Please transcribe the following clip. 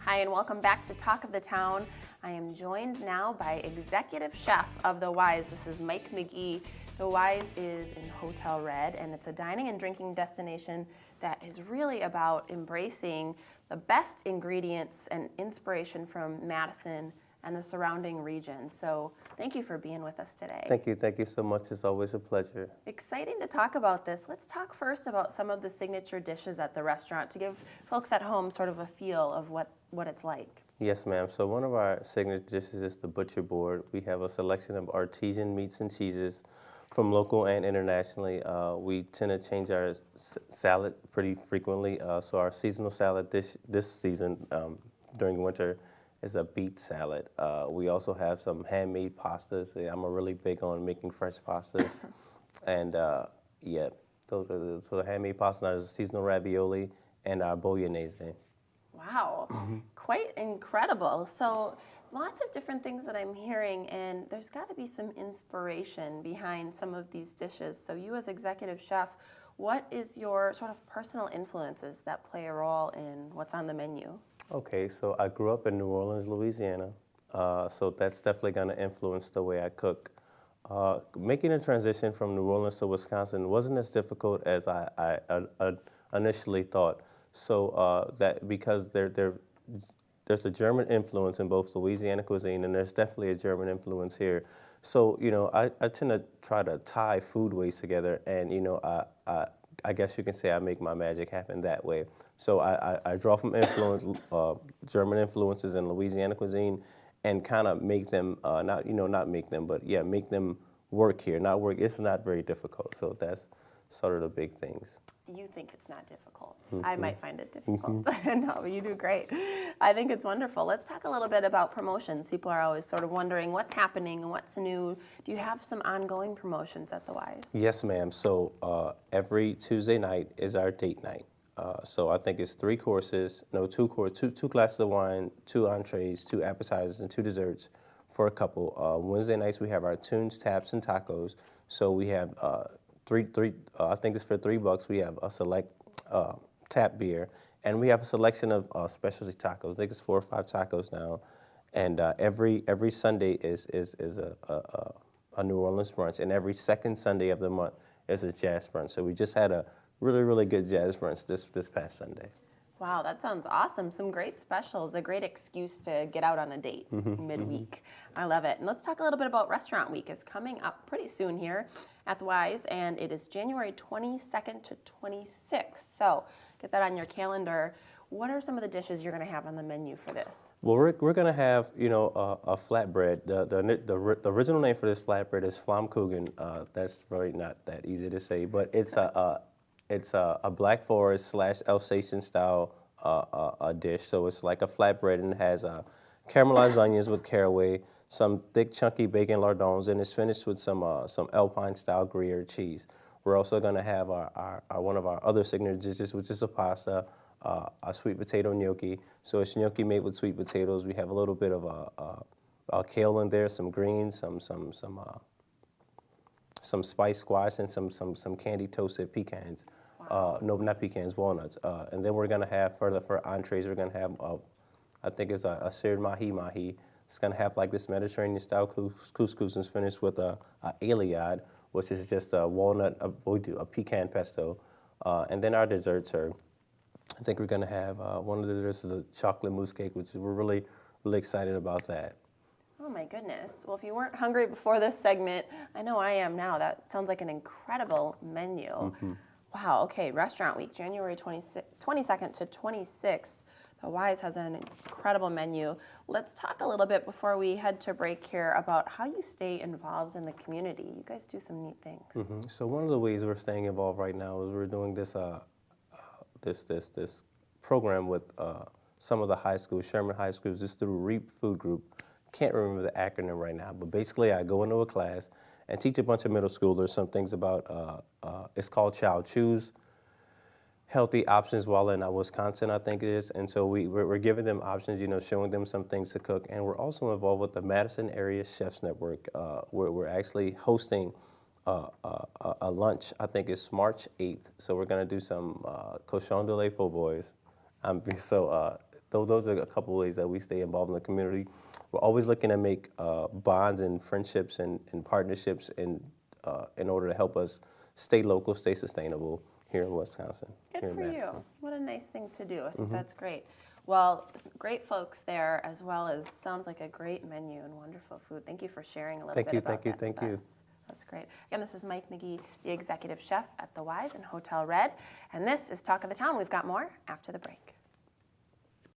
Hi, and welcome back to Talk of the Town. I am joined now by Executive Chef of the Wise. This is Mike McGee. The Wise is in HotelRed, and it's a dining and drinking destination that is really about embracing the best ingredients and inspiration from Madison and the surrounding region. So thank you for being with us today. Thank you so much. It's always a pleasure. Exciting to talk about this. Let's talk first about some of the signature dishes at the restaurant to give folks at home sort of a feel of what it's like. Yes, ma'am. So one of our signature dishes is the butcher board. We have a selection of artesian meats and cheeses from local and internationally. We tend to change our salad pretty frequently. So our seasonal salad this season during winter is a beet salad. We also have some handmade pastas. I'm really big on making fresh pastas. And yeah, those are the handmade pastas. There's a seasonal ravioli and our bolognese. Wow, quite incredible. So lots of different things that I'm hearing, and there's got to be some inspiration behind some of these dishes. So you as executive chef, what is your sort of personal influences that play a role in what's on the menu? Okay, so I grew up in New Orleans, Louisiana, so that's definitely going to influence the way I cook. Making a transition from New Orleans to Wisconsin wasn't as difficult as I initially thought. So that because there's a German influence in both Louisiana cuisine, and there's definitely a German influence here. So I tend to try to tie food ways together, and I guess you can say I make my magic happen that way. So I draw from German influences in Louisiana cuisine, and kind of make them not make them, but yeah, make them work here. Not work. It's not very difficult. So that's sort of the big things. You think it's not difficult. I might find it difficult. No, you do great. I think it's wonderful. Let's talk a little bit about promotions. People are always sort of wondering what's happening and what's new. Do you have some ongoing promotions at the Wise? Yes, ma'am. So every Tuesday night is our date night. So I think it's two glasses of wine, 2 entrees, 2 appetizers, and 2 desserts for a couple. Wednesday nights we have our tunes, taps, and tacos. So we have I think it's for $3. We have a select tap beer, and we have a selection of specialty tacos. I think it's 4 or 5 tacos now, and every Sunday is a New Orleans brunch, and every second Sunday of the month is a jazz brunch. So we just had a really good jazz brunch this past Sunday. Wow, that sounds awesome. Some great specials, a great excuse to get out on a date midweek. I love it. And let's talk a little bit about Restaurant Week. It's coming up pretty soon here at the Wise, and it is January 22nd to 26th. So get that on your calendar. What are some of the dishes you're going to have on the menu for this? Well, we're going to have a flatbread. The original name for this flatbread is Flammkuchen. That's really not that easy to say, but it's a Black Forest / Alsatian style dish. So it's like a flatbread, and it has caramelized onions with caraway, some thick chunky bacon lardons, and it's finished with some Alpine style Gruyere cheese. We're also going to have our one of our other signature dishes, which is a pasta, a sweet potato gnocchi. So it's gnocchi made with sweet potatoes. We have a little bit of kale in there, some greens, some spiced squash, and some candy toasted pecans. Wow. No, not pecans, walnuts. And then we're gonna have for entrees, we're gonna have I think it's a seared mahi. It's gonna have like this Mediterranean style couscous, and it's finished with a aliade, which is just a walnut. We do a pecan pesto, and then our desserts are. I think we're gonna have one of the desserts is a chocolate mousse cake, which we're really excited about that. Oh my goodness. Well, if you weren't hungry before this segment, I know I am now. That sounds like an incredible menu. Wow, okay, Restaurant Week, January 22nd to 26th. The Wise has an incredible menu. Let's talk a little bit before we head to break here about how you stay involved in the community. You guys do some neat things. So one of the ways we're staying involved right now is we're doing this this program with some of the high schools, Sherman High Schools, just through REAP Food Group. Can't remember the acronym right now, but basically I go into a class and teach a bunch of middle schoolers some things about, it's called Child Choose, healthy options while in Wisconsin, I think it is. And so we're giving them options, showing them some things to cook. And we're also involved with the Madison Area Chefs Network, where we're actually hosting a lunch. I think it's March 8th. So we're going to do some cochon de lait po' boys. So those are a couple of ways that we stay involved in the community. We're always looking to make bonds and friendships and partnerships in order to help us stay local, stay sustainable here in Wisconsin. Good here in for Madison. you. What a nice thing to do. I think that's great. Well, great folks there, as well as sounds like a great menu and wonderful food. Thank you for sharing a little bit about that Thank with you. us. That's great. Again, this is Mike McGee, the executive chef at the Wise and Hotel Red, and this is Talk of the Town. We've got more after the break.